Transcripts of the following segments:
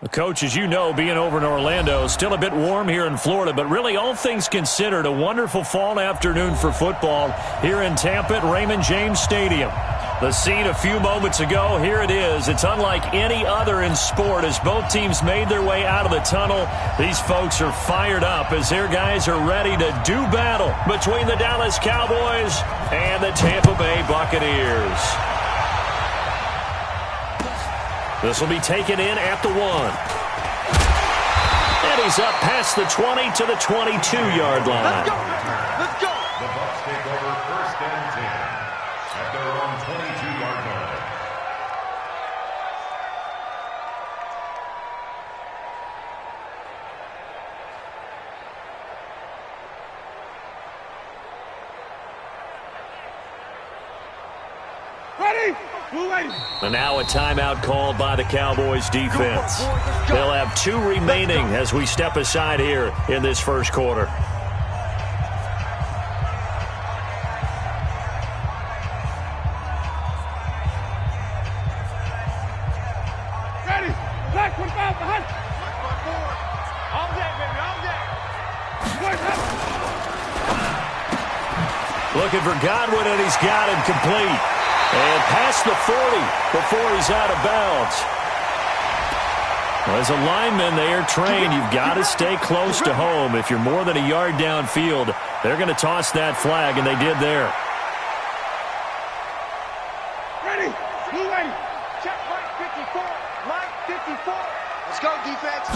Coach, as you know, being over in Orlando, still a bit warm here in Florida, but really all things considered, a wonderful fall afternoon for football here in Tampa at Raymond James Stadium. The scene a few moments ago, here it is. It's unlike any other in sport as both teams made their way out of the tunnel. These folks are fired up as their guys are ready to do battle between the Dallas Cowboys and the Tampa Bay Buccaneers. This will be taken in at the 1. And he's up past the 20 to the 22-yard line. Let's go. Let's go. The Bucs take over 1st and 10 at their own 22-yard line. Ready? And now a timeout called by the Cowboys defense. They'll have 2 remaining as we step aside here in this first quarter. Ready? Black 25 behind. All day, baby, all day. Looking for Godwin, and he's got him complete. And past the 40 before he's out of bounds. Well, as a lineman, they are trained. You've got to stay close to home. If you're more than a yard downfield, they're going to toss that flag, and they did there. Ready? Blue ready. Check right 54. Right 54. Let's go, defense.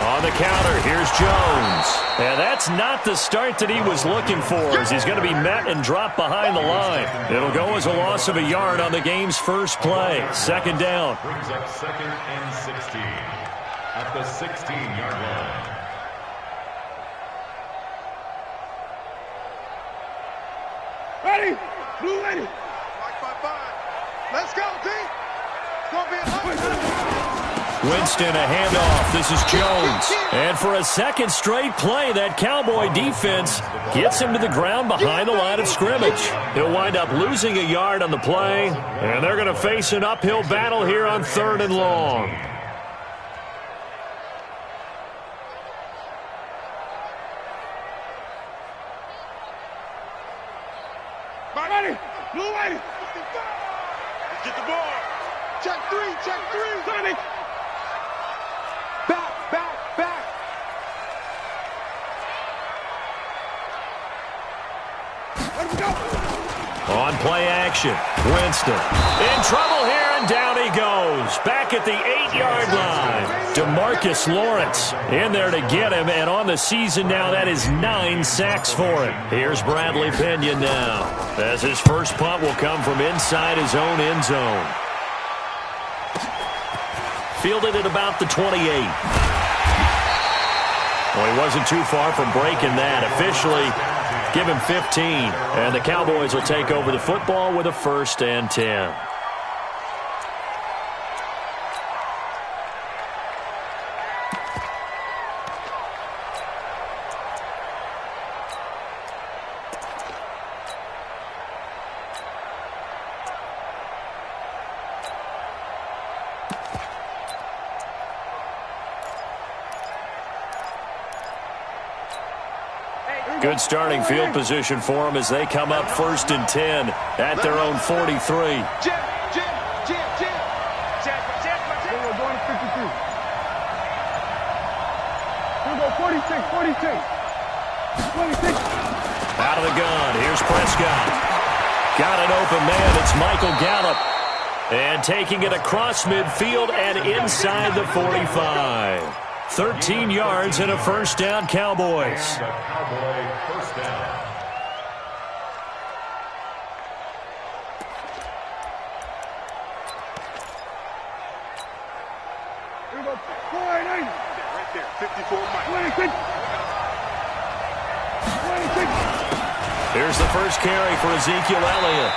On the counter, here's Jones. And that's not the start that he was looking for, as he's going to be met and dropped behind the line. It'll go as a loss of a yard on the game's first play. 2nd down. Brings up 2nd and 16 at the 16-yard line. Ready? Blue ready. 5-5-5. Let's go, D. It's going to be a Winston, a handoff. This is Jones. And for a second straight play, that Cowboy defense gets him to the ground behind the line of scrimmage. He'll wind up losing a yard on the play, and they're going to face an uphill battle here on 3rd and long. Ready? Blue ready. Let's get the ball. Check 3, check 3. Ready? Back. Let's go. On play action, Winston in trouble here, and down he goes. Back at the 8-yard line. DeMarcus Lawrence in there to get him, and on the season now, that is 9 sacks for him. Here's Bradley Pinion now, as his first punt will come from inside his own end zone. Fielded at about the 28. Well, he wasn't too far from breaking that. Officially, give him 15. And the Cowboys will take over the football with a 1st and 10. Good starting field position for them as they come up 1st and 10 at their own 43. Jim. We're going to 52. We'll go 46. Out of the gun. Here's Prescott. Got an open man. It's Michael Gallup. And taking it across midfield and inside the 45. 13 yards and a 1st down, Cowboys. And a Cowboy 1st down. Here we go. 480. Right there, 54 Mike. 26. Here's the first carry for Ezekiel Elliott.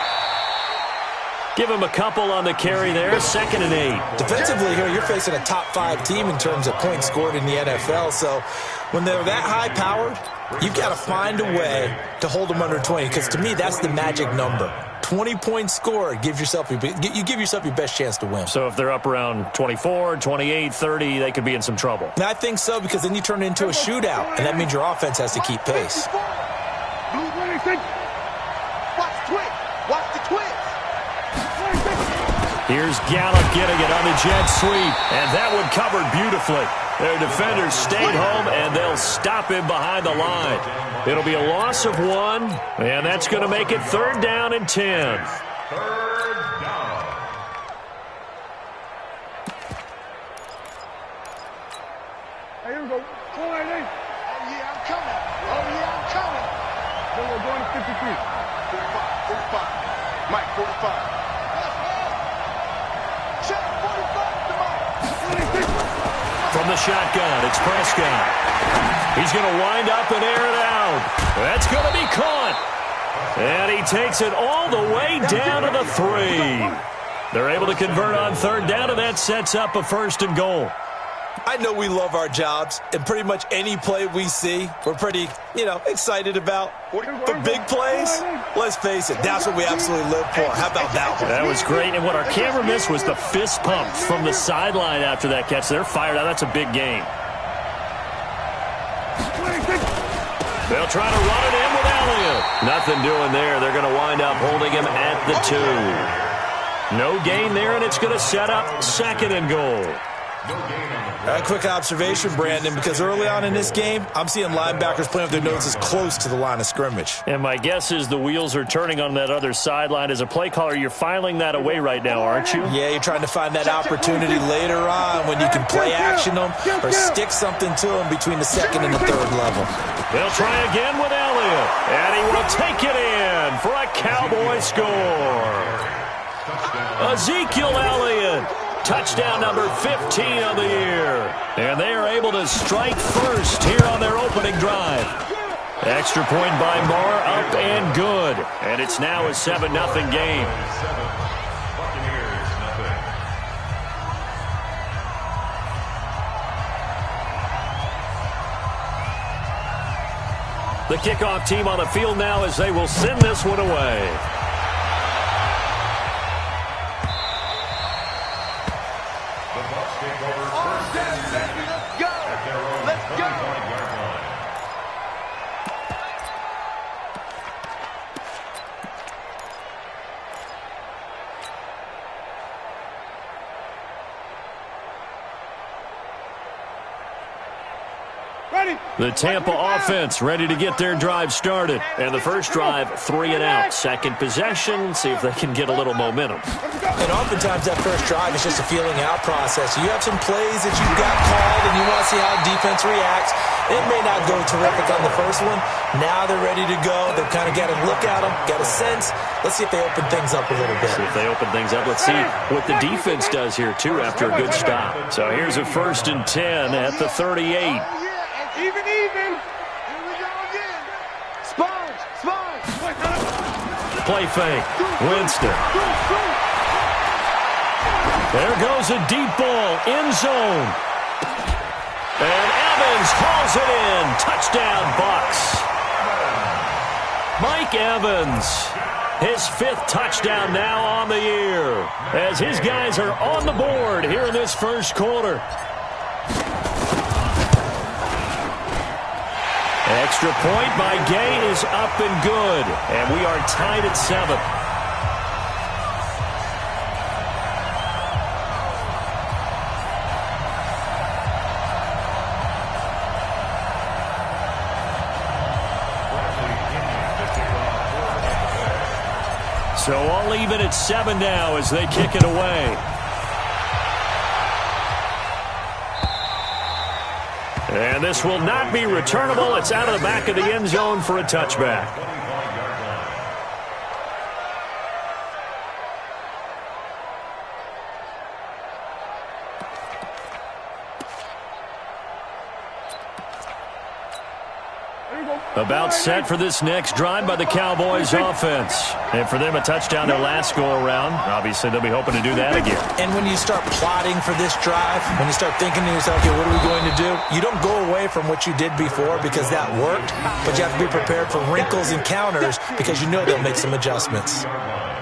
Give him a couple on the carry there. 2nd and 8. Defensively here, you're facing a top 5 team in terms of points scored in the NFL. So when they're that high-powered, you've got to find a way to hold them under 20. Because to me, that's the magic number. 20-point score, you give yourself your best chance to win. So if they're up around 24, 28, 30, they could be in some trouble. And I think so, because then you turn it into a shootout, and that means your offense has to keep pace. Watch the twist. Here's Gallup getting it on the jet sweep, and that one covered beautifully. Their defenders stayed home, and they'll stop him behind the line. It'll be a loss of 1, and that's going to make it 3rd down and 10. 3rd down. Hey, here we go. 4-8-8. Oh, yeah, I'm coming. Oh, yeah, I'm coming. Then we're going to 53. 45. Mike, 45. Check 45 to Mike. From the shotgun, it's Prescott. He's going to wind up and air it out. That's going to be caught. And he takes it all the way down to the 3. They're able to convert on 3rd down, and that sets up a 1st and goal. I know we love our jobs, and pretty much any play we see, we're pretty, excited about. But big plays, let's face it, that's what we absolutely live for. How about that one? That was great, and what our camera missed was the fist pump from the sideline after that catch. They're fired out. That's a big game. They'll try to run it in with Elliott. Nothing doing there. They're going to wind up holding him at the 2. No gain there, and it's going to set up 2nd and goal. A quick observation, Brandon, because early on in this game, I'm seeing linebackers playing with their noses close to the line of scrimmage. And my guess is the wheels are turning on that other sideline. As a play caller, you're filing that away right now, aren't you? Yeah, you're trying to find that opportunity later on when you can play action them or stick something to them between the 2nd and the 3rd level. They'll try again with Elliott, and he will take it in for a Cowboy score. Ezekiel Elliott. Touchdown number 15 of the year. And they are able to strike first here on their opening drive. Extra point by Moore, up and good. And it's now a 7-0 game. The kickoff team on the field now as they will send this one away. The Tampa offense ready to get their drive started. And the first drive, 3 and out. Second possession, see if they can get a little momentum. And oftentimes that first drive is just a feeling out process. You have some plays that you've got called and you want to see how defense reacts. It may not go terrific on the first one. Now they're ready to go. They've kind of got to look at them, got a sense. Let's see if they open things up a little bit. See if they open things up. Let's see what the defense does here, too, after a good stop. So here's a 1st and 10 at the 38. Even. Here we go again. Sponge. Play fake. Winston. There goes a deep ball. End zone. And Evans hauls it in. Touchdown, Bucs. Mike Evans. His 5th touchdown now on the year. As his guys are on the board here in this first quarter. Extra point by Gay is up and good. And we are tied at 7. So all even at 7 now as they kick it away. And this will not be returnable. It's out of the back of the end zone for a touchback. About set for this next drive by the Cowboys offense. And for them, a touchdown their last go-around. Obviously, they'll be hoping to do that again. And when you start plotting for this drive, when you start thinking to yourself, okay, what are we going to do? You don't go away from what you did before because that worked, but you have to be prepared for wrinkles and counters because you know they'll make some adjustments.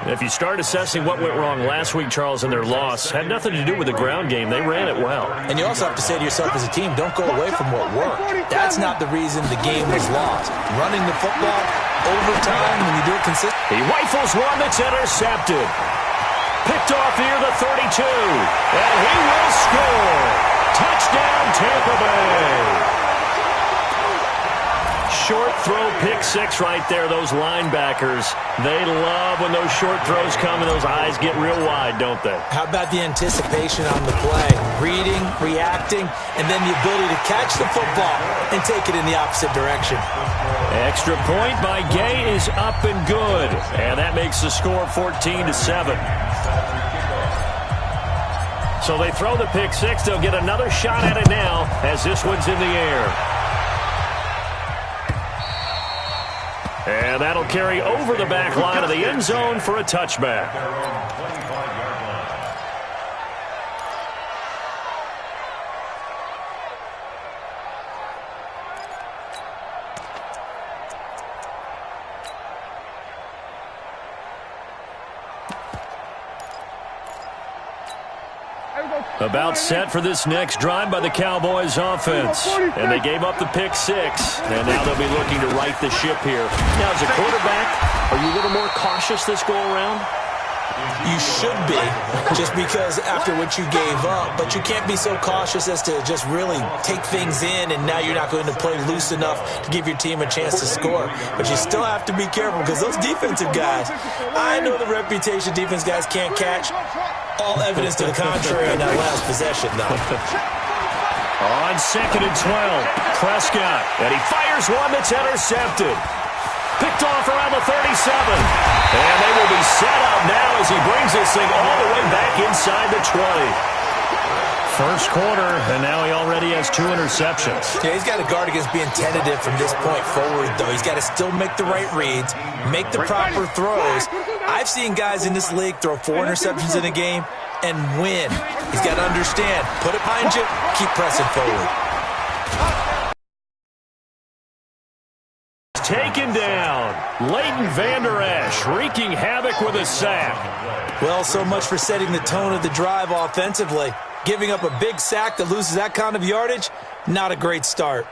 If you start assessing what went wrong last week, Charles, in their loss, had nothing to do with the ground game. They ran it well. And you also have to say to yourself as a team, don't go away from what worked. That's not the reason the game was lost. Running the football, overtime, when you do it consistently. He rifles one that's intercepted. Picked off near the 32. And he will score. Touchdown, Tampa Bay. Short throw, pick six right there. Those linebackers, they love when those short throws come and those eyes get real wide, don't they? How about the anticipation on the play? Reading, reacting, and then the ability to catch the football and take it in the opposite direction. Extra point by Gay is up and good. And that makes the score 14-7. So they throw the pick six. They'll get another shot at it now as this one's in the air. And that'll carry over the back line of the end zone for a touchback. About set for this next drive by the Cowboys offense. And they gave up the pick six. And now they'll be looking to right the ship here. Now, as a quarterback, are you a little more cautious this go-around? You should be, just because after what you gave up. But you can't be so cautious as to just really take things in, and now you're not going to play loose enough to give your team a chance to score. But you still have to be careful because those defensive guys, I know the reputation defense guys can't catch. All evidence to the contrary in that last possession, though. On 2nd and 12, Prescott. And he fires one that's intercepted. Picked off around the 37. And they will be set up now as he brings this thing all the way back inside the 20. First quarter, and now he already has 2 interceptions. Yeah, he's got to guard against being tentative from this point forward, though. He's got to still make the right reads, make the proper throws. I've seen guys in this league throw 4 interceptions in a game and win. He's got to understand, put it behind you, keep pressing forward. Taken down. Leighton Vander Esch wreaking havoc with a sack. Well, so much for setting the tone of the drive offensively. Giving up a big sack that loses that kind of yardage, not a great start.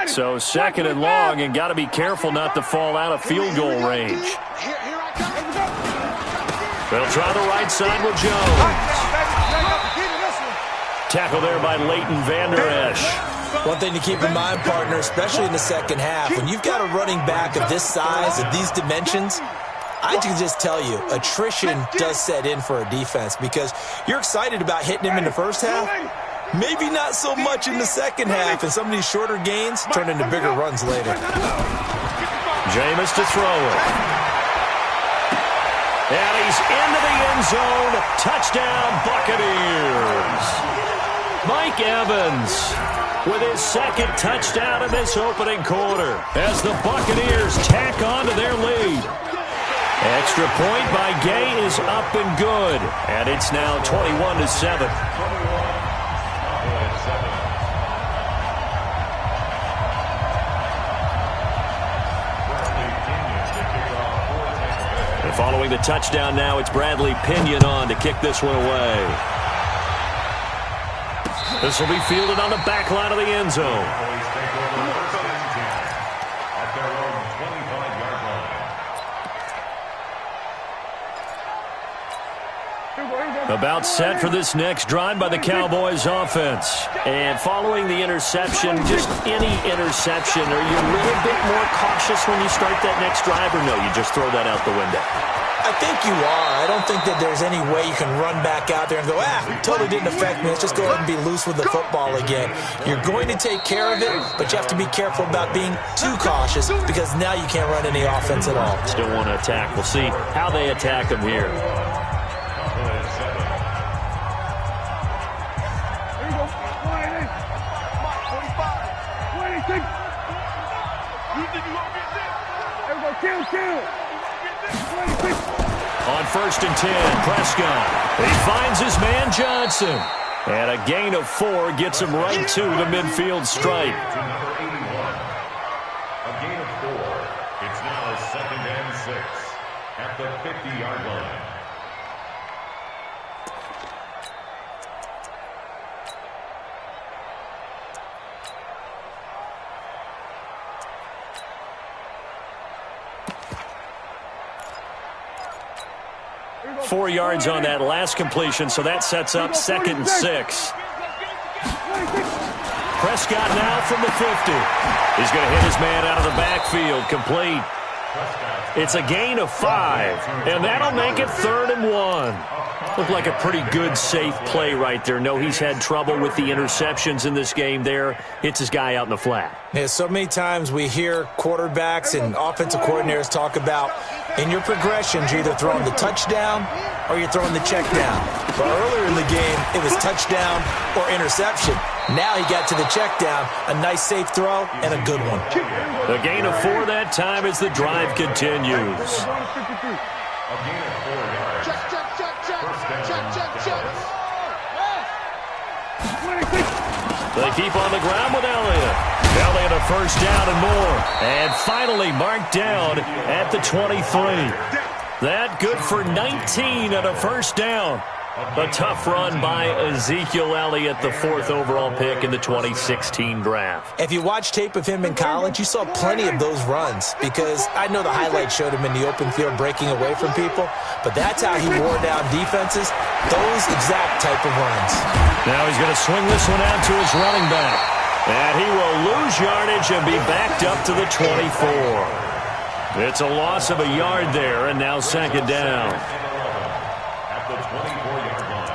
So 2nd and long, and got to be careful not to fall out of field goal range. They'll try the right side with Jones. Tackle there by Leighton Vander Esch. One thing to keep in mind, partner, especially in the second half, when you've got a running back of this size, of these dimensions, I can just tell you, attrition does set in for a defense because you're excited about hitting him in the first half. Maybe not so much in the second half, and some of these shorter gains turn into bigger runs later. Jameis to throw it. And he's into the end zone. Touchdown, Buccaneers. Mike Evans with his 2nd touchdown in this opening quarter as the Buccaneers tack on to their lead. Extra point by Gay is up and good, and it's now 21-7. And following the touchdown now, it's Bradley Pinion on to kick this one away. This will be fielded on the back line of the end zone. About set for this next drive by the Cowboys offense. And following the interception, just any interception, are you a little bit more cautious when you start that next drive, or no, you just throw that out the window? I think you are. I don't think that there's any way you can run back out there and go, totally didn't affect me. Let's just go ahead and be loose with the football again. You're going to take care of it, but you have to be careful about being too cautious because now you can't run any offense at all. Still want to attack. We'll see how they attack them here. On 1st and 10, Prescott. He finds his man Johnson. And a gain of 4 gets him right to the midfield stripe. A gain of 4. It's now 2nd and at the 50-yard line. Four yards on that last completion, so that sets up 2nd and 6. Prescott now from the 50. He's going to hit his man out of the backfield, complete. It's a gain of 5, and that'll make it 3rd and 1. Looked like a pretty good, safe play right there. No, he's had trouble with the interceptions in this game there. Hits his guy out in the flat. Yeah, so many times we hear quarterbacks and offensive coordinators talk about in your progressions, you're either throwing the touchdown or you're throwing the check down. But earlier in the game, it was touchdown or interception. Now he got to the check down, a nice safe throw, and a good one. The gain of 4 that time as the drive continues. A gain of 4 yards. They keep on the ground with Elliott. Elliott a first down and more. And finally marked down at the 23. That good for 19 and a first down. A tough run by Ezekiel Elliott, the 4th overall pick in the 2016 draft. If you watch tape of him in college, you saw plenty of those runs because I know the highlights showed him in the open field breaking away from people, but that's how he wore down defenses, those exact type of runs. Now he's going to swing this one out to his running back, and he will lose yardage and be backed up to the 24. It's a loss of a yard there, and now 2nd down. At the 24-yard line.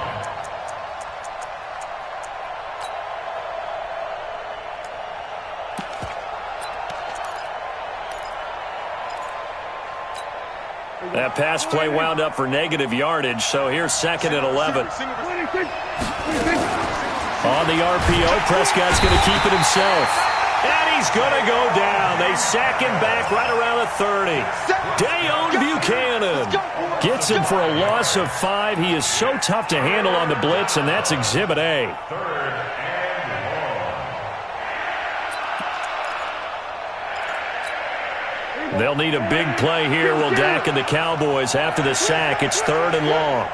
That pass play wound up for negative yardage, so here's 2nd and 11. On the RPO, Prescott's going to keep it himself. And he's going to go down. They sack him back right around the 30. Dayon Buchanan gets him for a loss of 5. He is so tough to handle on the blitz, and that's Exhibit A. 3rd and long. They'll need a big play here. Will Dak and the Cowboys after the sack. It's 3rd and long.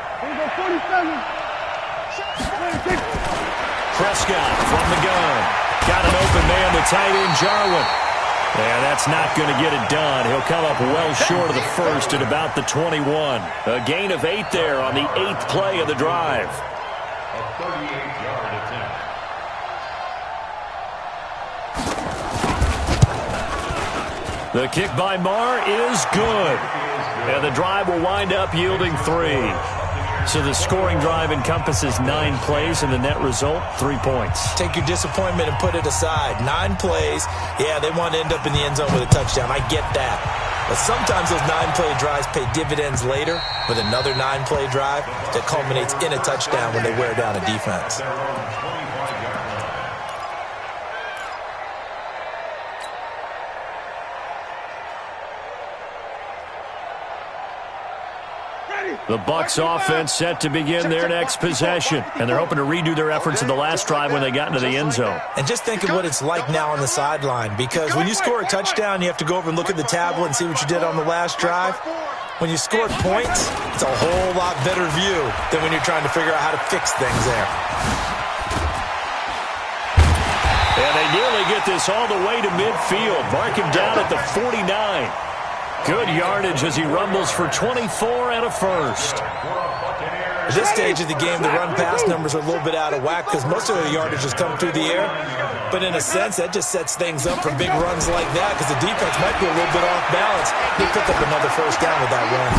Prescott from the gun. Got an open man to tight end Jarwin. Yeah, that's not going to get it done. He'll come up well short of the first at about the 21. A gain of 8 there on the 8th play of the drive. A 38-yard attempt. The kick by Marr is good. And the drive will wind up yielding 3. So the scoring drive encompasses 9 plays, and the net result, 3 points. Take your disappointment and put it aside. 9 plays, yeah, they want to end up in the end zone with a touchdown. I get that. But sometimes those 9-play drives pay dividends later with another 9-play drive that culminates in a touchdown when they wear down a defense. The Bucs offense set to begin their next possession, and they're hoping to redo their efforts in the last drive when they got into the end zone. And just think of what it's like now on the sideline, because when you score a touchdown, you have to go over and look at the tablet and see what you did on the last drive. When you score points, it's a whole lot better view than when you're trying to figure out how to fix things there. And they nearly get this all the way to midfield. Mark him down at the 49. Good yardage as he rumbles for 24 and a first. At this stage of the game, the run-pass numbers are a little bit out of whack because most of the yardage has come through the air. But in a sense, that just sets things up for big runs like that because the defense might be a little bit off balance. They pick up another first down with that run.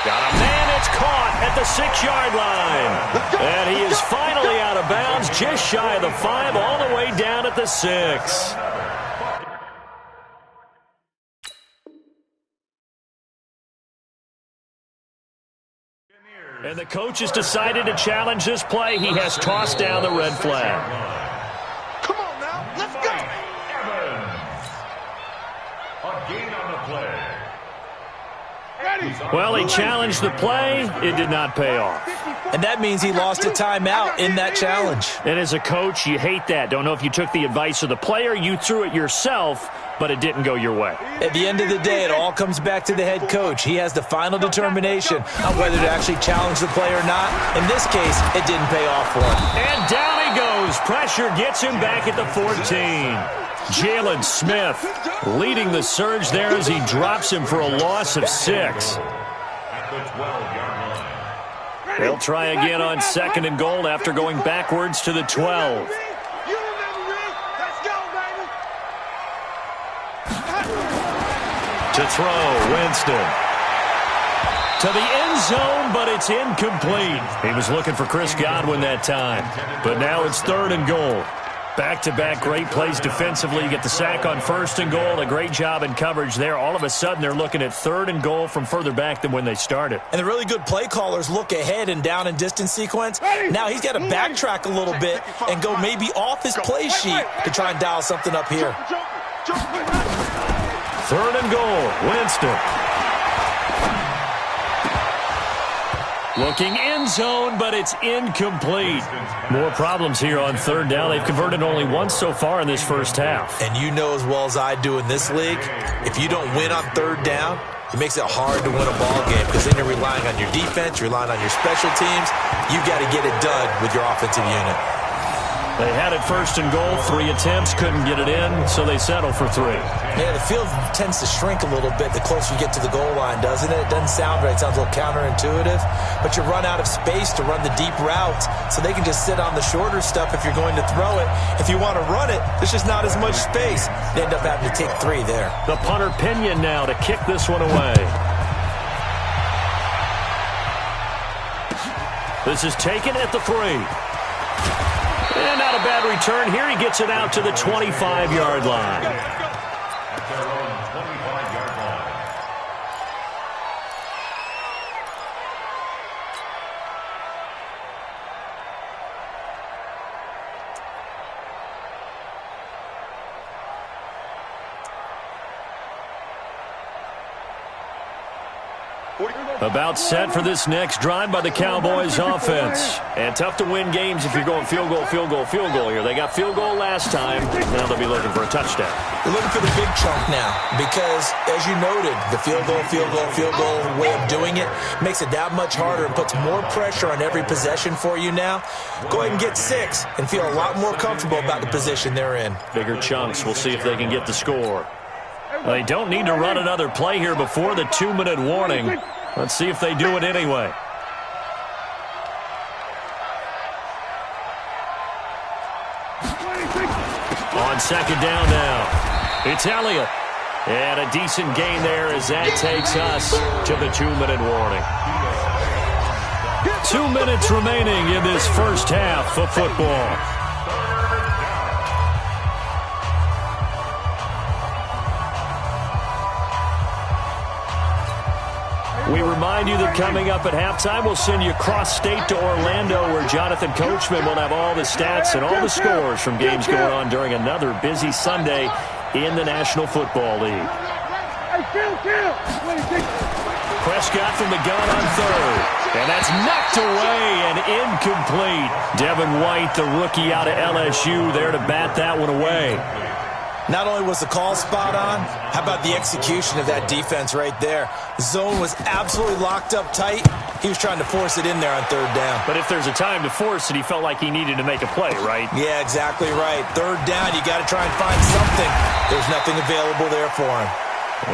Got a man, it's caught at the 6-yard line. And he is finally out of bounds, just shy of the 5, all the way down at the 6. And the coach has decided to challenge this play. He has tossed down the red flag. Come on now, let's go. Evans. A gain on the play. Well, he challenged the play. It did not pay off. And that means he lost a timeout in that challenge. And as a coach, you hate that. Don't know if you took the advice of the player, you threw it yourself, but it didn't go your way. At the end of the day, it all comes back to the head coach. He has the final determination on whether to actually challenge the play or not. In this case, it didn't pay off for him. And down he goes. Pressure gets him back at the 14. Jalen Smith leading the surge there as he drops him for a loss of 6. At the 12-yard line. They'll try again on 2nd and goal after going backwards to the 12. You remember me? Let's go, baby. To throw, Winston. To the end zone, but it's incomplete. He was looking for Chris Godwin that time. But now it's 3rd and goal. Back-to-back great plays defensively. You get the sack on 1st and goal. A great job in coverage there. All of a sudden, they're looking at 3rd and goal from further back than when they started. And the really good play callers look ahead and down and distance sequence. Now he's got to backtrack a little bit and go maybe off his play sheet to try and dial something up here. 3rd and goal, Winston. Looking end zone, but it's incomplete. More problems here on 3rd down. They've converted only once so far in this first half. And you know as well as I do in this league, if you don't win on 3rd down, it makes it hard to win a ball game because then you're relying on your defense, you're relying on your special teams. You got to get it done with your offensive unit. They had it 1st and goal, 3 attempts, couldn't get it in, so they settle for 3. Yeah, the field tends to shrink a little bit the closer you get to the goal line, doesn't it? It doesn't sound right. It sounds a little counterintuitive. But you run out of space to run the deep routes, so they can just sit on the shorter stuff if you're going to throw it. If you want to run it, there's just not as much space. You end up having to take 3 there. The punter Pinion now to kick this one away. This is taken at the 3. And not a bad return here. He gets it out to the 25-yard line. At their own 25-yard line. About set for this next drive by the Cowboys offense. And tough to win games if you're going field goal, field goal, field goal here. They got field goal last time. Now they'll be looking for a touchdown. They're looking for the big chunk now because, as you noted, the field goal way of doing it makes it that much harder and puts more pressure on every possession for you now. Go ahead and get 6 and feel a lot more comfortable about the position they're in. Bigger chunks. We'll see if they can get the score. They don't need to run another play here before the 2-minute warning. Let's see if they do it anyway. On 2nd down now. It's Elliott. And a decent gain there as that takes us to the 2-minute warning. 2 minutes remaining in this first half of football. We remind you that coming up at halftime, we'll send you cross-state to Orlando, where Jonathan Coachman will have all the stats and all the scores from games going on during another busy Sunday in the National Football League. Prescott from the gun on 3rd. And that's knocked away and incomplete. Devin White, the rookie out of LSU, there to bat that one away. Not only was the call spot on, how about the execution of that defense right there? The zone was absolutely locked up tight. He was trying to force it in there on 3rd down. But if there's a time to force it, he felt like he needed to make a play, right? Yeah, exactly right. 3rd down, you got to try and find something. There's nothing available there for him.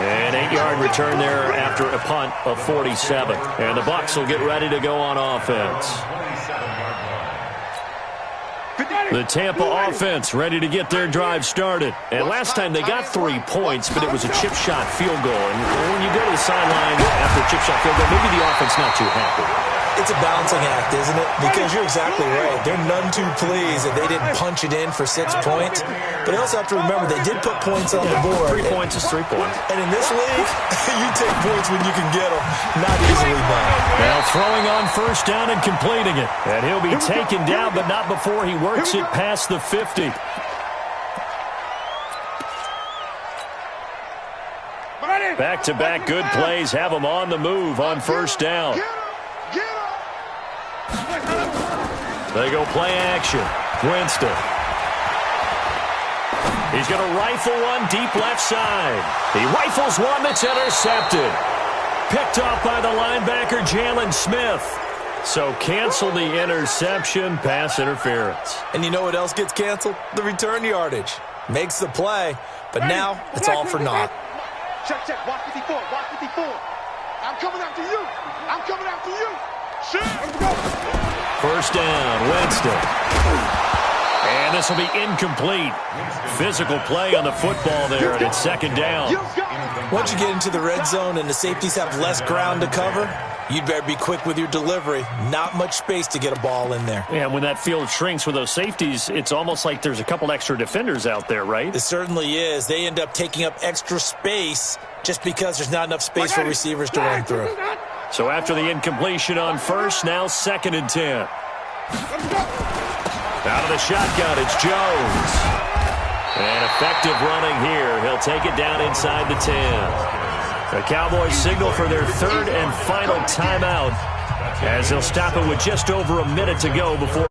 An 8-yard return there after a punt of 47. And the Bucs will get ready to go on offense. The Tampa offense ready to get their drive started. And last time they got 3 points, but it was a chip shot field goal. And when you go to the sideline after a chip shot field goal, maybe the offense not too happy. It's a balancing act, isn't it? Because you're exactly right. They're none too pleased that they didn't punch it in for 6 points. But you also have to remember they did put points on the board. 3 points is 3 points. And in this league, you take points when you can get them. Not easily done. Now throwing on 1st down and completing it. And he'll be taken down, but not before he works it past the 50. Back-to-back good plays have them on the move on 1st down. They go play action. Winston. He's going to rifle one deep left side. He rifles one that's intercepted. Picked off by the linebacker, Jalen Smith. So cancel the interception, pass interference. And you know what else gets canceled? The return yardage. Makes the play, but now it's all for naught. Check, check. Watch 54. Watch 54. I'm coming after you. I'm coming after you. Shit. First down, Winston. And this will be incomplete. Physical play on the football there, and it's second down. Once you get into the red zone and the safeties have less ground to cover, you'd better be quick with your delivery. Not much space to get a ball in there. Yeah, when that field shrinks with those safeties, it's almost like there's a couple extra defenders out there, right? It certainly is. They end up taking up extra space just because there's not enough space for receivers to run through. So after the incompletion on first, now 2nd and 10. Out of the shotgun, it's Jones. And effective running here. He'll take it down inside the 10. The Cowboys signal for their 3rd and final timeout as they'll stop it with just over a minute to go before.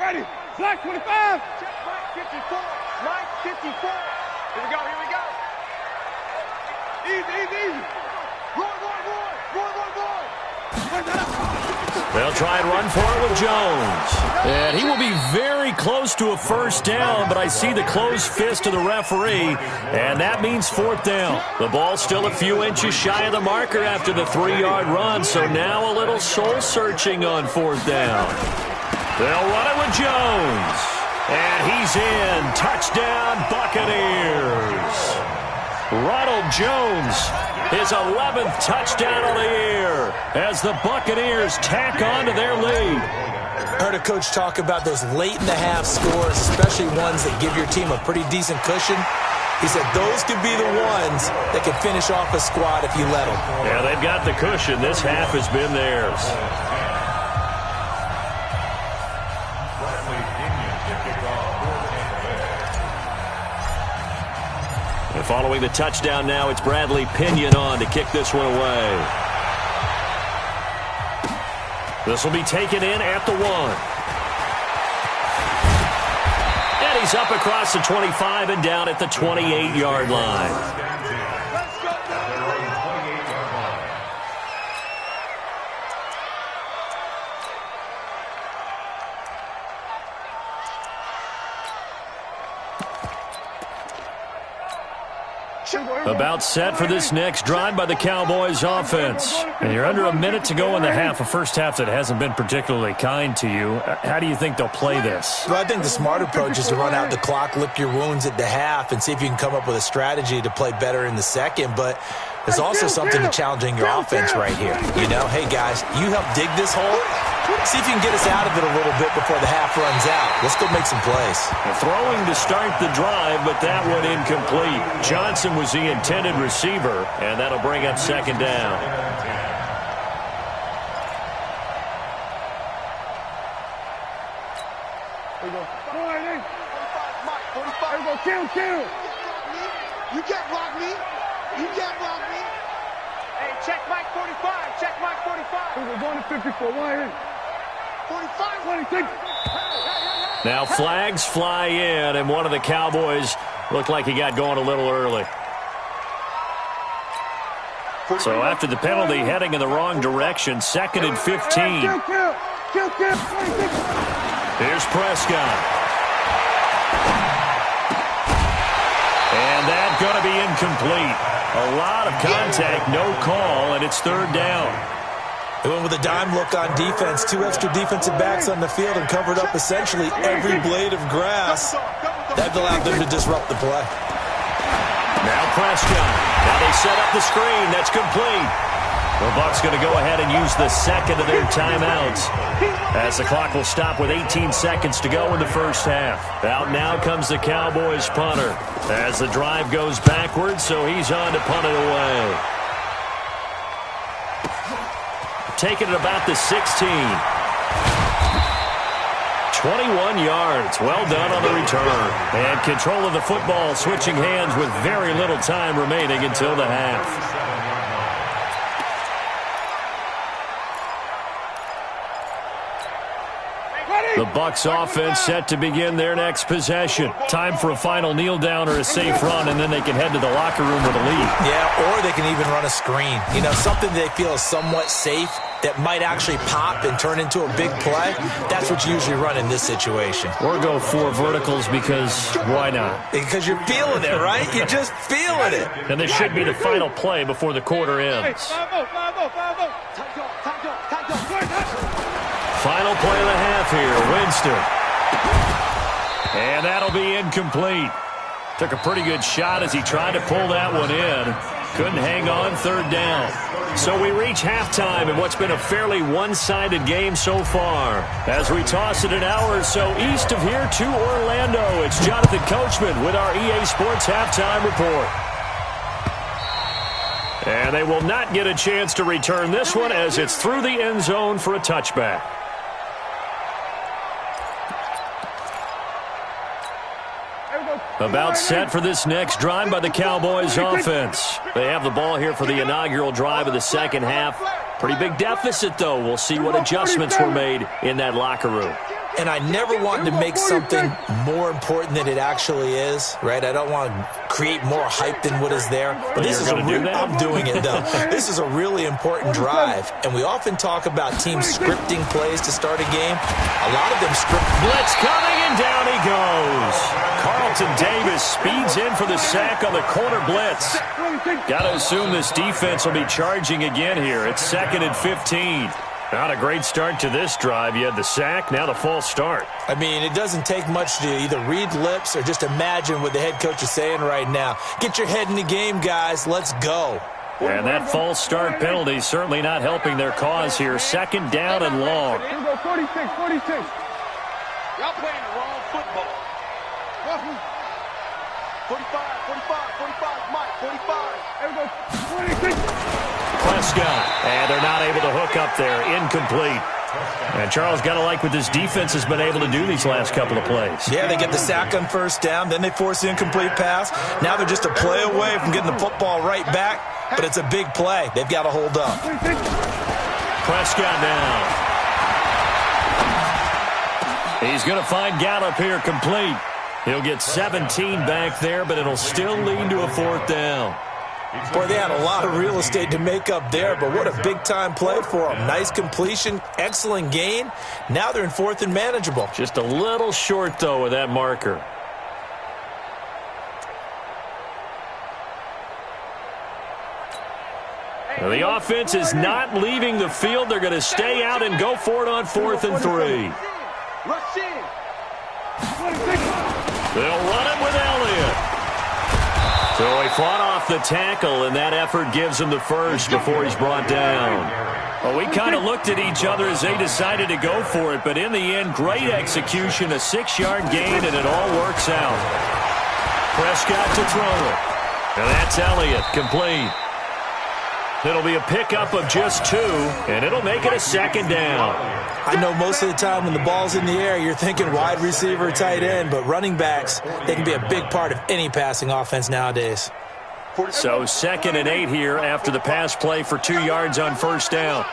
Ready. Black 25. Check Mike 54. Mike 54. Here we go. Here we go. Easy, easy, easy. Roy, Roy, Roy. Roy, Roy, Roy. They'll try and run for it with Jones. And he will be very close to a first down, but I see the closed fist of the referee, and that means 4th down. The ball's still a few inches shy of the marker after the 3-yard run, so now a little soul-searching on 4th down. They'll run it with Jones. And he's in. Touchdown, Buccaneers. Ronald Jones, his 11th touchdown of the year as the Buccaneers tack on to their lead. Heard a coach talk about those late-in-the-half scores, especially ones that give your team a pretty decent cushion. He said those could be the ones that could finish off a squad if you let them. Yeah, they've got the cushion. This half has been theirs. And following the touchdown now, it's Bradley Pinion on to kick this one away. This will be taken in at the 1. And he's up across the 25 and down at the 28-yard line. About set for this next drive by the Cowboys offense. And you're under a minute to go in the half, a first half that hasn't been particularly kind to you. How do you think they'll play this? Well, I think the smart approach is to run out the clock, lick your wounds at the half, and see if you can come up with a strategy to play better in the second. But there's also something to challenging your offense right here. You know, hey, guys, you help dig this hole. See if you can get us out of it a little bit before the half runs out. Let's go make some plays. Throwing to start the drive, but that one incomplete. Johnson was the intended receiver, and that'll bring up 2nd down. There you go. 45, Mike, 45. There you go. Kill. You can't block me. You can't block me. Hey, check Mike 45. Check Mike 45. We're going to 54. One 45. 26. Now flags fly in, and one of the Cowboys looked like he got going a little early. So after the penalty, heading in the wrong direction, 2nd and 15. Kill. Here's Prescott. And that's going to be incomplete. A lot of contact, no call, and it's 3rd down. They went with a dime look on defense. 2 extra defensive backs on the field and covered up essentially every blade of grass. That allowed them to disrupt the play. Now Prescott. Now they set up the screen. That's complete. The Bucs going to go ahead and use the second of their timeouts, as the clock will stop with 18 seconds to go in the first half. Out now comes the Cowboys punter, as the drive goes backwards, so he's on to punt it away. Taking it about the 16. 21 yards. Well done on the return. And control of the football, switching hands with very little time remaining until the half. The Bucs offense set to begin their next possession. Time for a final kneel down or a safe run, and then they can head to the locker room with a lead. Yeah, or they can even run a screen. You know, something they feel is somewhat safe that might actually pop and turn into a big play. That's what you usually run in this situation. Or go 4 verticals because why not? Because you're feeling it, right? You're just feeling it. And this should be the final play before the quarter ends. Final play of the half here, Winston. And that'll be incomplete. Took a pretty good shot as he tried to pull that one in. Couldn't hang on, third down. So we reach halftime in what's been a fairly one-sided game so far. As we toss it an hour or so east of here to Orlando, it's Jonathan Coachman with our EA Sports Halftime Report. And they will not get a chance to return this one as it's through the end zone for a touchback. About set for this next drive by the Cowboys offense. They have the ball here for the inaugural drive of the second half. Pretty big deficit, though. We'll see what adjustments were made in that locker room. And I never want to make something more important than it actually is, right? I don't want to create more hype than what is there. But this is I'm doing it, though. This is a really important drive. And we often talk about teams scripting plays to start a game. A lot of them script. Blitz coming, and down he goes. Carlton Davis speeds in for the sack on the corner blitz. Got to assume this defense will be charging again here. It's 2nd and 15. Not a great start to this drive. You had the sack, now the false start. I mean, it doesn't take much to either read lips or just imagine what the head coach is saying right now. Get your head in the game, guys. Let's go. And that false start penalty certainly not helping their cause here. 2nd down and long. Here we go, 46. Y'all playing the wrong football. 45, Mike, 45. Here we go, 26. Prescott, and they're not able to hook up there. Incomplete. And Charles, got to like what this defense has been able to do these last couple of plays. Yeah, they get the sack on first down, then they force the incomplete pass. Now they're just a play away from getting the football right back, but it's a big play. They've got to hold up. Prescott now. He's going to find Gallup here complete. He'll get 17 back there, but it'll still lead to a 4th down. Boy, they had a lot of real estate to make up there, but what a big-time play for them. Nice completion, excellent gain. Now they're in 4th and manageable. Just a little short, though, with that marker. Well, the offense is not leaving the field. They're going to stay out and go for it on 4th and 3. They'll run it with Elliott. So he fought off the tackle, and that effort gives him the first before he's brought down. Well, we kind of looked at each other as they decided to go for it, but in the end, great execution, a 6-yard gain, and it all works out. Prescott to throw it. And that's Elliott, complete. It'll be a pickup of just 2, and it'll make it a 2nd down. I know most of the time when the ball's in the air, you're thinking wide receiver, tight end, but running backs, they can be a big part of any passing offense nowadays. So 2nd and 8 here after the pass play for 2 yards on first down.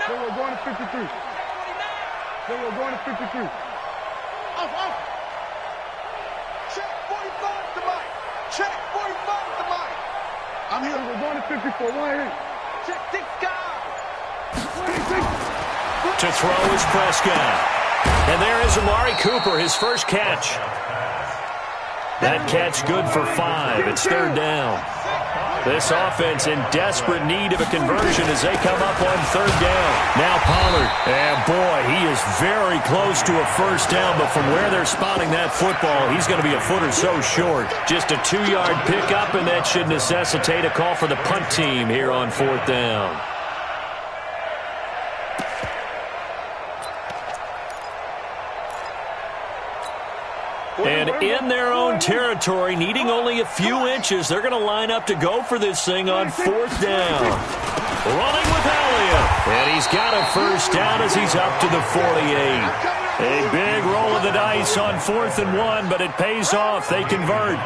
They were going to 53. Check 45 to Mike. Check 45 to Mike. I'm here. We're going to 54. Why? Check 6 guys. 26. To throw is Prescott. And there is Amari Cooper, his first catch. That catch good for 5. It's 3rd down. This offense in desperate need of a conversion as they come up on 3rd down. Now Pollard. And boy, he is very close to a first down, but from where they're spotting that football, he's going to be a foot or so short. Just a 2-yard pickup, and that should necessitate a call for the punt team here on 4th down. And in their own territory, needing only a few inches, they're going to line up to go for this thing on 4th down. Running with Elliott. And he's got a first down as he's up to the 48. A big roll of the dice on 4th and 1, but it pays off. They convert.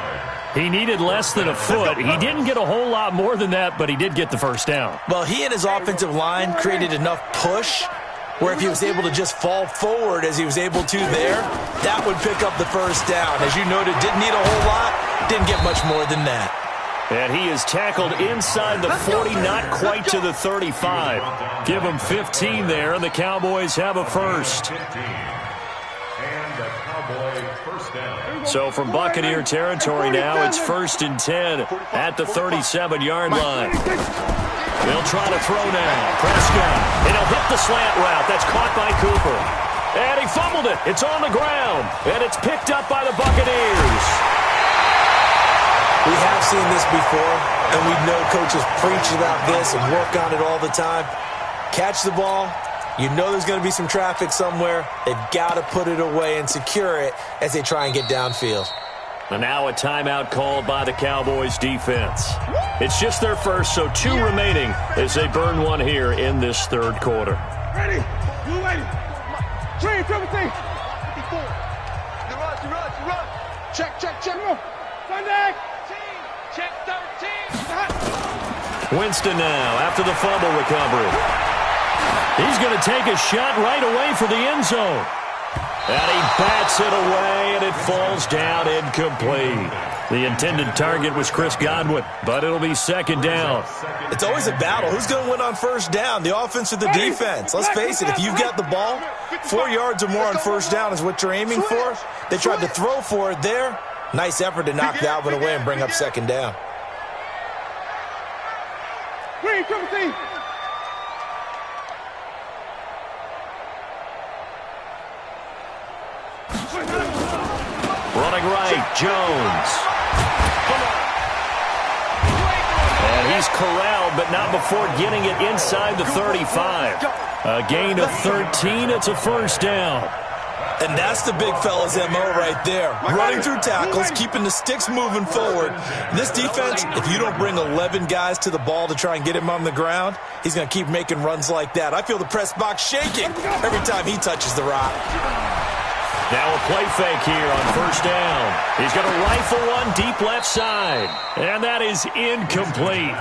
He needed less than a foot. He didn't get a whole lot more than that, but he did get the first down. Well, he and his offensive line created enough push where if he was able to just fall forward as he was able to there, that would pick up the first down. As you noted, didn't need a whole lot, didn't get much more than that. And he is tackled inside the 40, not quite to the 35. Give him 15 there, and the Cowboys have a first. So from Buccaneer territory now, it's 1st and 10 at the 37-yard line. They'll try to throw now. Prescott, and he'll hit the slant route. That's caught by Cooper. And he fumbled it. It's on the ground, and it's picked up by the Buccaneers. We have seen this before, and we know coaches preach about this and work on it all the time. Catch the ball. You know there's going to be some traffic somewhere. They've got to put it away and secure it as they try and get downfield. And now a timeout called by the Cowboys defense. It's just their first, so 2 remaining as they burn one here in this 3rd quarter. Ready. Blue lady. Tree, 17. 54. You run. Check. Sunday. Check 13. Winston now after the fumble recovery. He's going to take a shot right away for the end zone. And he bats it away, and it falls down incomplete. The intended target was Chris Godwin, but it'll be 2nd down. It's always a battle. Who's going to win on 1st down, the offense or the defense? Let's face it, if you've got the ball, 4 yards or more on 1st down is what you're aiming for. They tried to throw for it there. Nice effort to knock Godwin away and bring up 2nd down. Green, 17. Running right, Jones. And he's corralled, but not before getting it inside the 35. A gain of 13, it's a 1st down. And that's the big fella's MO right there. Running through tackles, keeping the sticks moving forward. This defense, if you don't bring 11 guys to the ball to try and get him on the ground, he's going to keep making runs like that. I feel the press box shaking every time he touches the rock. Now a play fake here on 1st down. He's going to rifle one deep left side. And that is incomplete.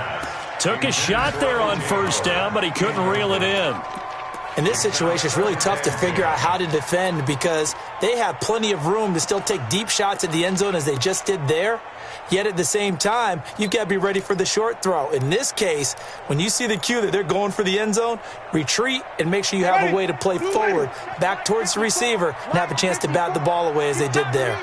Took a shot there on 1st down, but he couldn't reel it in. In this situation, it's really tough to figure out how to defend because they have plenty of room to still take deep shots at the end zone as they just did there. Yet at the same time, you've got to be ready for the short throw. In this case, when you see the cue that they're going for the end zone, retreat and make sure you have a way to play forward, back towards the receiver, and have a chance to bat the ball away as they did there.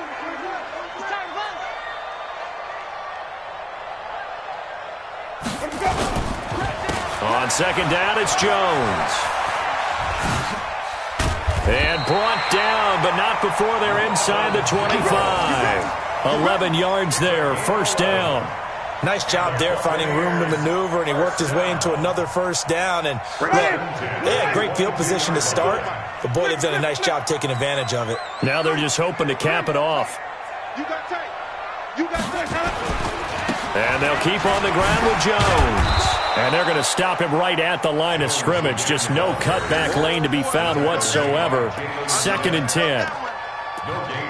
On 2nd down, it's Jones. And brought down, but not before they're inside the 25. 11 yards there, 1st down. Nice job there finding room to maneuver, and he worked his way into another 1st down. And look, they had great field position to start, but boy, they've done a nice job taking advantage of it. Now they're just hoping to cap it off. And they'll keep on the ground with Jones. And they're going to stop him right at the line of scrimmage. Just no cutback lane to be found whatsoever. 2nd and 10.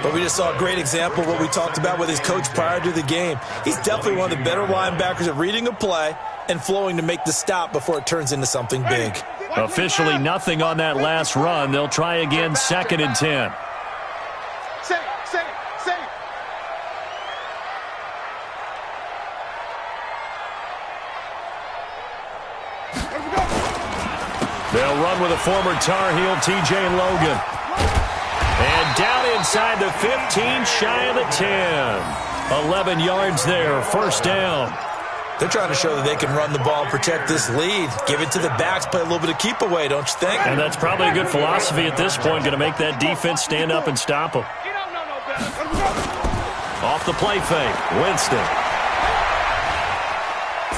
But we just saw a great example of what we talked about with his coach prior to the game. He's definitely one of the better linebackers at reading a play and flowing to make the stop before it turns into something big. Officially nothing on that last run. They'll try again, 2nd and 10. They'll run with a former Tar Heel, TJ Logan. And down inside the 15, shy of the 10. 11 yards there, 1st down. They're trying to show that they can run the ball and protect this lead. Give it to the backs, play a little bit of keep away, don't you think? And that's probably a good philosophy at this point, going to make that defense stand up and stop them. Off the play fake, Winston.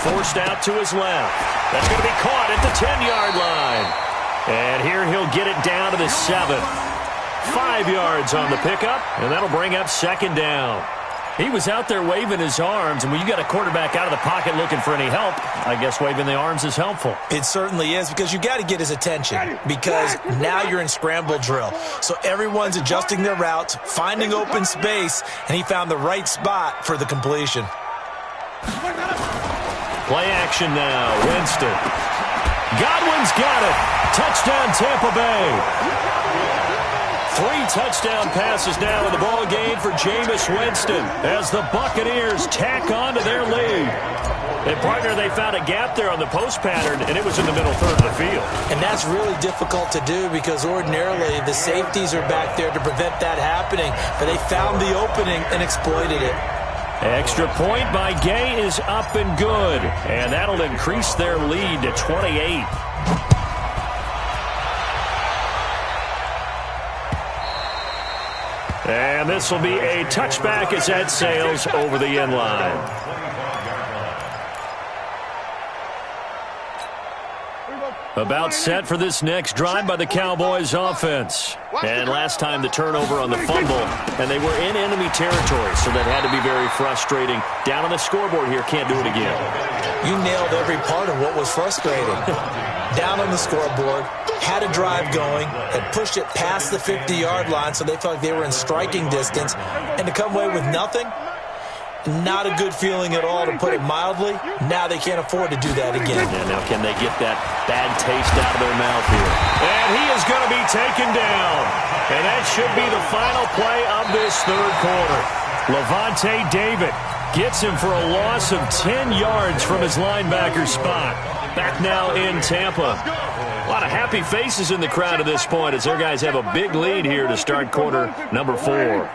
Forced out to his left. That's going to be caught at the 10-yard line. And here he'll get it down to the 7. 5 yards on the pickup, and that'll bring up second down. He was out there waving his arms, and when you got a quarterback out of the pocket looking for any help, I guess waving the arms is helpful. It certainly is, because you got to get his attention, because now you're in scramble drill. So everyone's adjusting their routes, finding open space, and he found the right spot for the completion. Play action now. Winston. Godwin's got it. Touchdown, Tampa Bay. 3 touchdown passes now in the ball game for Jameis Winston as the Buccaneers tack on to their lead. And, partner, they found a gap there on the post pattern, and it was in the middle third of the field. And that's really difficult to do because ordinarily the safeties are back there to prevent that happening. But they found the opening and exploited it. Extra point by Gay is up and good. And that'll increase their lead to 28. And this will be a touchback as that sails over the end line. About set for this next drive by the Cowboys offense. And last time the turnover on the fumble, and they were in enemy territory, so that had to be very frustrating. Down on the scoreboard here, can't do it again. You nailed every part of what was frustrating. Down on the scoreboard, had a drive going, had pushed it past the 50-yard line, so they felt like they were in striking distance, and to come away with nothing, not a good feeling at all, to put it mildly. Now they can't afford to do that again. And now can they get that bad taste out of their mouth here? And he is going to be taken down. And that should be the final play of this third quarter. Levante David gets him for a loss of 10 yards from his linebacker spot. Back now in Tampa. A lot of happy faces in the crowd at this point as their guys have a big lead here to start quarter number 4.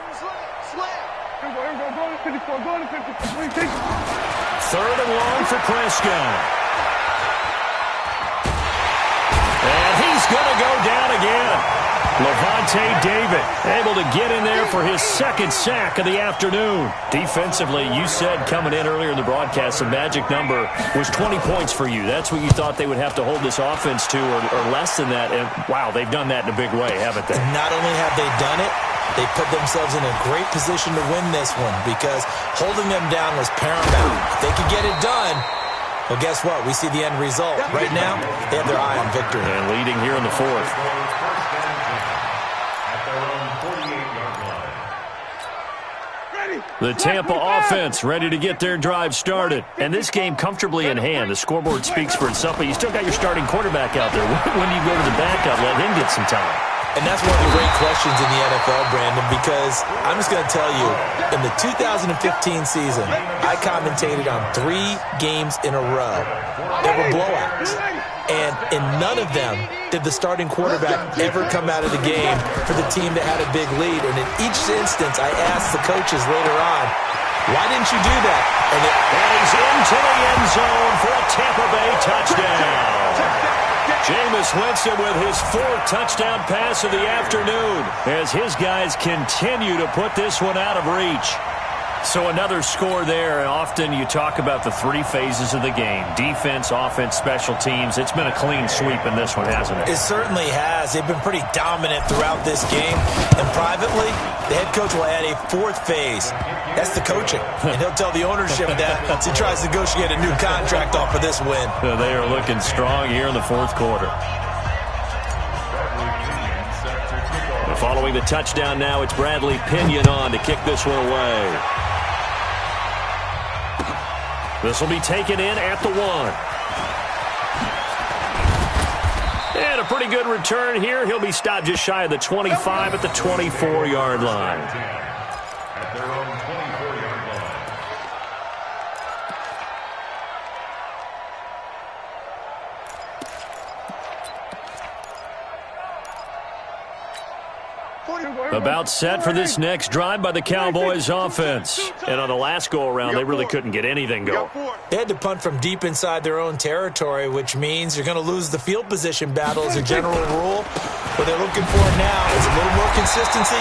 Third and long for Prescott. And he's going to go down again. Levante David able to get in there for his second sack of the afternoon. Defensively, you said coming in earlier in the broadcast, the magic number was 20 points for you. That's what you thought they would have to hold this offense to, or less than that. And, wow, they've done that in a big way, haven't they? Not only have they done it, they put themselves in a great position to win this one because holding them down was paramount. If they could get it done, well, guess what? We see the end result. Right now, they have their eye on victory. And leading here in the fourth. The Tampa offense ready to get their drive started. And this game comfortably in hand. The scoreboard speaks for itself, but you still got your starting quarterback out there. When do you go to the backup, let him get some time? And that's one of the great questions in the NFL, Brandon, because I'm just going to tell you, in the 2015 season, I commentated on 3 games in a row. They were blowouts. And in none of them did the starting quarterback ever come out of the game for the team that had a big lead. And in each instance, I asked the coaches later on, why didn't you do that? And he's into the end zone for a Tampa Bay touchdown. Jameis Winston with his 4th touchdown pass of the afternoon as his guys continue to put this one out of reach. So another score there. Often you talk about the 3 phases of the game. Defense, offense, special teams. It's been a clean sweep in this one, hasn't it? It certainly has. They've been pretty dominant throughout this game. And privately, the head coach will add a 4th phase. That's the coaching. And he'll tell the ownership that as he tries to negotiate a new contract off of this win. They are looking strong here in the 4th quarter. Following the touchdown now, it's Bradley Pinion on to kick this one away. This will be taken in at the 1. And a pretty good return here. He'll be stopped just shy of the 25 at the 24-yard line. At their own 24-yard line. About set for this next drive by the Cowboys offense. And on the last go-around, they really couldn't get anything going. They had to punt from deep inside their own territory, which means you're going to lose the field position battle as a general rule. What they're looking for now is a little more consistency,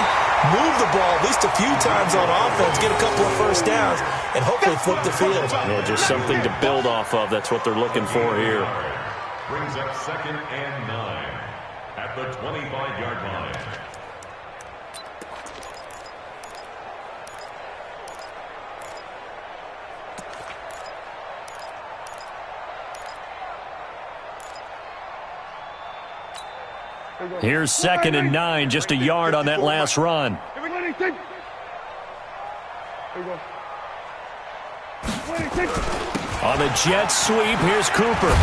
move the ball at least a few times on offense, get a couple of first downs, and hopefully flip the field. Yeah, just something to build off of. That's what they're looking for here. Brings up 2nd and 9 at the 25-yard line. Here's 2nd and 9, just a yard on that last run. On the jet sweep, here's Cooper.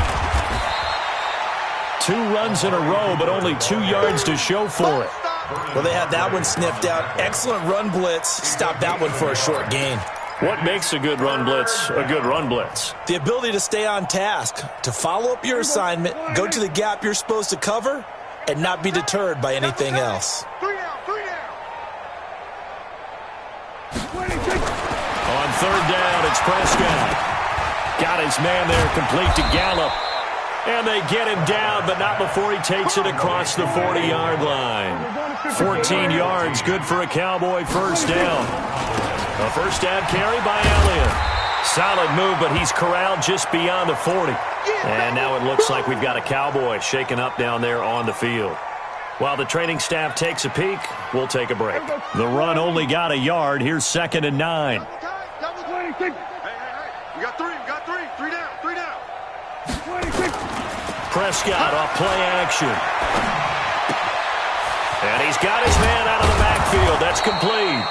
2 runs in a row, but only 2 yards to show for it. Well, they had that one sniffed out. Excellent run blitz. Stopped that one for a short gain. What makes a good run blitz a good run blitz? The ability to stay on task, to follow up your assignment, go to the gap you're supposed to cover, and not be deterred by anything else. 3 down, 3 down. On 3rd down, it's Prescott. Got his man there, complete to Gallup. And they get him down, but not before he takes it across the 40-yard line. 14 yards, good for a Cowboy first down. A first down carry by Elliott. Solid move, but he's corralled just beyond the 40. And now it looks like we've got a Cowboy shaken up down there on the field. While the training staff takes a peek, we'll take a break. The run only got a yard. Here's 2nd and 9. Hey. We got 3 down, 3 down. Prescott off play action. And he's got his man out of the backfield. That's complete.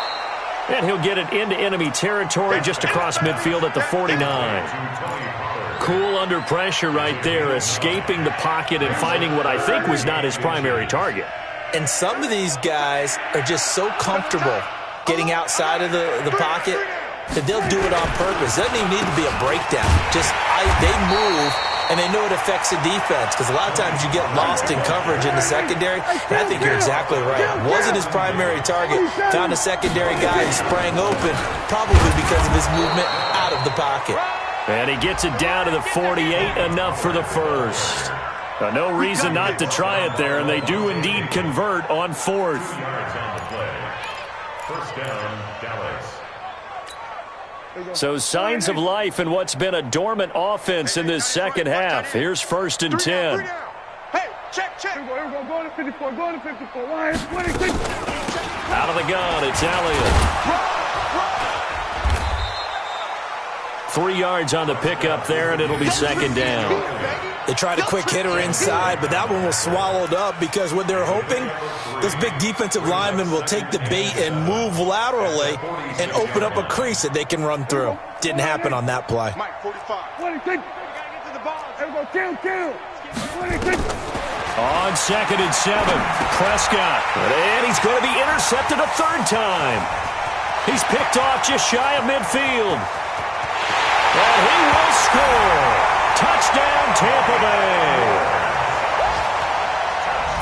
And he'll get it into enemy territory just across midfield at the 49. Cool under pressure right there, escaping the pocket and finding what I think was not his primary target. And some of these guys are just so comfortable getting outside of the pocket that they'll do it on purpose. It doesn't even need to be a breakdown. Just they move, and they know it affects the defense, because a lot of times you get lost in coverage in the secondary, and I think you're exactly right. It wasn't his primary target. Found a secondary guy who sprang open, probably because of his movement out of the pocket. And he gets it down to the 48, enough for the first. No reason not to try it there, and they do indeed convert on 4th. First down, Dallas. So signs of life in what's been a dormant offense in this second half. Here's 1st and 10. Hey, check. Go to 54. Out of the gun, it's Elliott. 3 yards on the pickup there, and it'll be 2nd down. They tried a quick hitter inside, but that one was swallowed up because what they're hoping, this big defensive lineman will take the bait and move laterally and open up a crease that they can run through. Didn't happen on that play. Mike, 45. 26. Kill. 26. On 2nd and 7, Prescott. And he's going to be intercepted a 3rd time. He's picked off just shy of midfield. And he will score. Touchdown, Tampa Bay.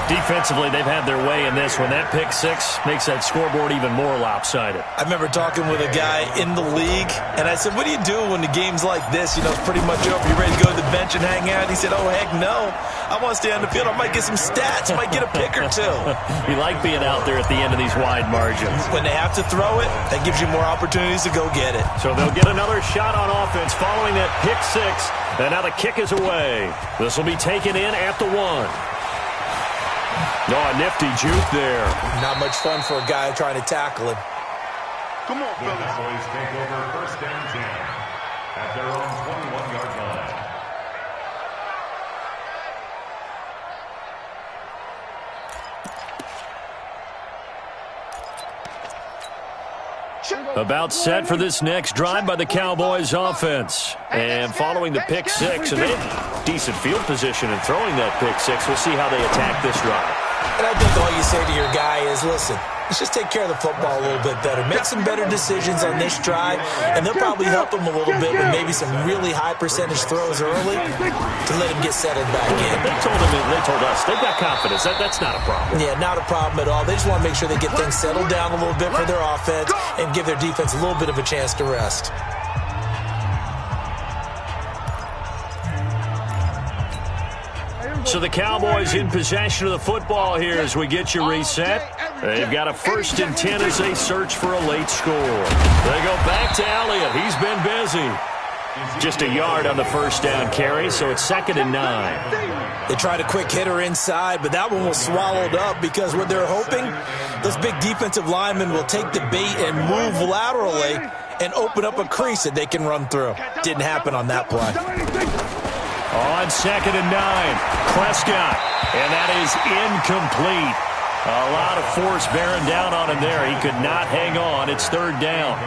Defensively, they've had their way in this one. That pick 6 makes that scoreboard even more lopsided. I remember talking with a guy in the league, and I said, what do you do when the game's like this? You know, it's pretty much over. You ready to go to the bench and hang out? He said, oh, heck no. I want to stay on the field. I might get some stats. I might get a pick or 2. You like being out there at the end of these wide margins. When they have to throw it, that gives you more opportunities to go get it. So they'll get another shot on offense following that pick 6. And now the kick is away. This will be taken in at the 1. Oh, a nifty juke there. Not much fun for a guy trying to tackle him. Come on, The Cowboys take over 1st and 10 at their own 21-yard line. About set for this next drive by the Cowboys offense. And following the pick 6, and they have decent field position in throwing that pick 6. We'll see how they attack this drive. And I think all you say to your guy is, listen, let's just take care of the football a little bit better. Make some better decisions on this drive, and they'll probably help him a little bit with maybe some really high percentage throws early to let him get settled back in. They told us they've got confidence. That's not a problem. Yeah, not a problem at all. They just want to make sure they get things settled down a little bit for their offense and give their defense a little bit of a chance to rest. So the Cowboys in possession of the football here as we get you reset. They've got a 1st and 10 as they search for a late score. They go back to Elliott. He's been busy. Just a yard on the first down carry, so it's 2nd and 9. They tried a quick hitter inside, but that one was swallowed up because what they're hoping, those big defensive linemen will take the bait and move laterally and open up a crease that they can run through. Didn't happen on that play. On 2nd and 9, Prescott. And that is incomplete. A lot of force bearing down on him there. He could not hang on. It's 3rd down.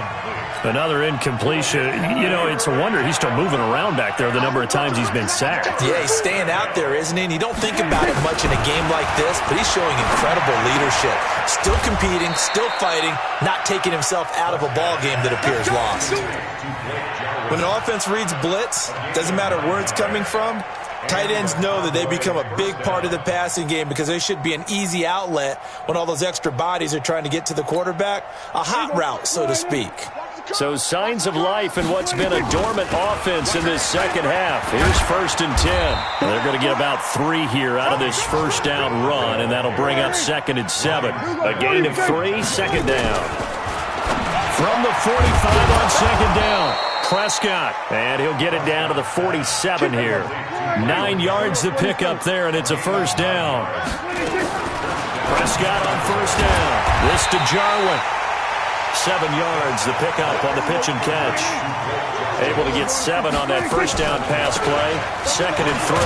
Another incompletion. You know, it's a wonder he's still moving around back there the number of times he's been sacked. Yeah, he's staying out there, isn't he? And you don't think about it much in a game like this, but he's showing incredible leadership. Still competing, still fighting, not taking himself out of a ball game that appears lost. When an offense reads blitz, doesn't matter where it's coming from, tight ends know that they become a big part of the passing game because they should be an easy outlet when all those extra bodies are trying to get to the quarterback. A hot route, so to speak. So signs of life in what's been a dormant offense in this second half. Here's 1st and 10. They're going to get about 3 here out of this first down run, and that'll bring up 2nd and 7. A gain of 3, 2nd down. From the 45 on 2nd down, Prescott. And he'll get it down to the 47 here. 9 yards to pick up there, and it's a 1st down. Prescott on 1st down. This to Jarwin. 7 yards, the pickup on the pitch and catch. Able to get 7 on that 1st down pass play. 2nd and 3.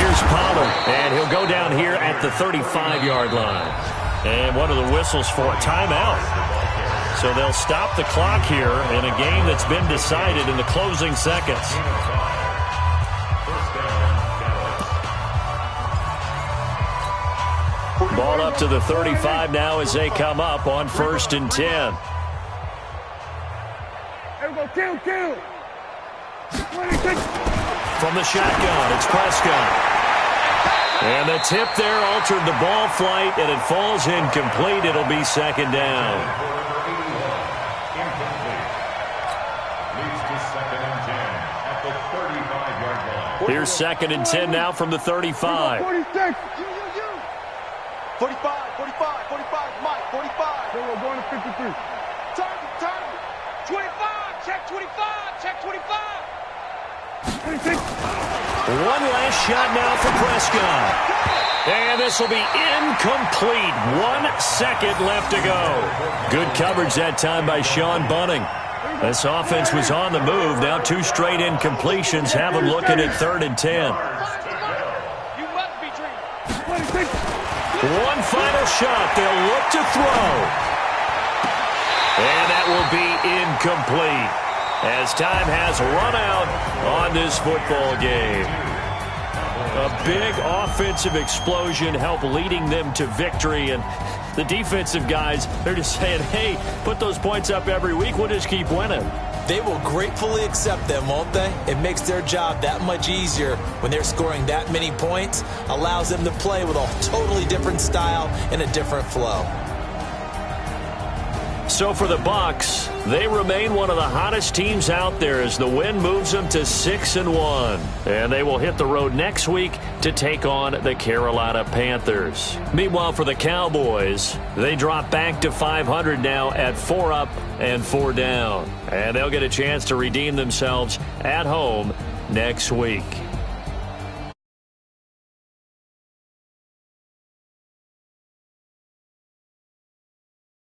Here's Pollard, and he'll go down here at the 35-yard line. And what are the whistles for? Timeout. So they'll stop the clock here in a game that's been decided in the closing seconds. Ball up to the 35 now as they come up on 1st and 10. Kill. From the shotgun, it's Prescott. And the tip there altered the ball flight, and it falls incomplete. It'll be 2nd down. Here's 2nd and 10 now from the 35. 46. 45, Mike, 45. We're going to 53. Target. 25, check 25. 26. One last shot now for Prescott. And this will be incomplete. 1 second left to go. Good coverage that time by Sean Bunting. This offense was on the move. Now 2 straight incompletions have them looking at 3rd and 10. You must be dreaming. 26. One final shot. They'll look to throw. And that will be incomplete as time has run out on this football game. A big offensive explosion helped leading them to victory, and the defensive guys, they're just saying, hey, put those points up every week. We'll just keep winning. They will gratefully accept them, won't they? It makes their job that much easier when they're scoring that many points, allows them to play with a totally different style and a different flow. So for the Bucs, they remain one of the hottest teams out there as the win moves them to 6-1. And they will hit the road next week to take on the Carolina Panthers. Meanwhile, for the Cowboys, they drop back to 500 now at 4 up and 4 down. And they'll get a chance to redeem themselves at home next week.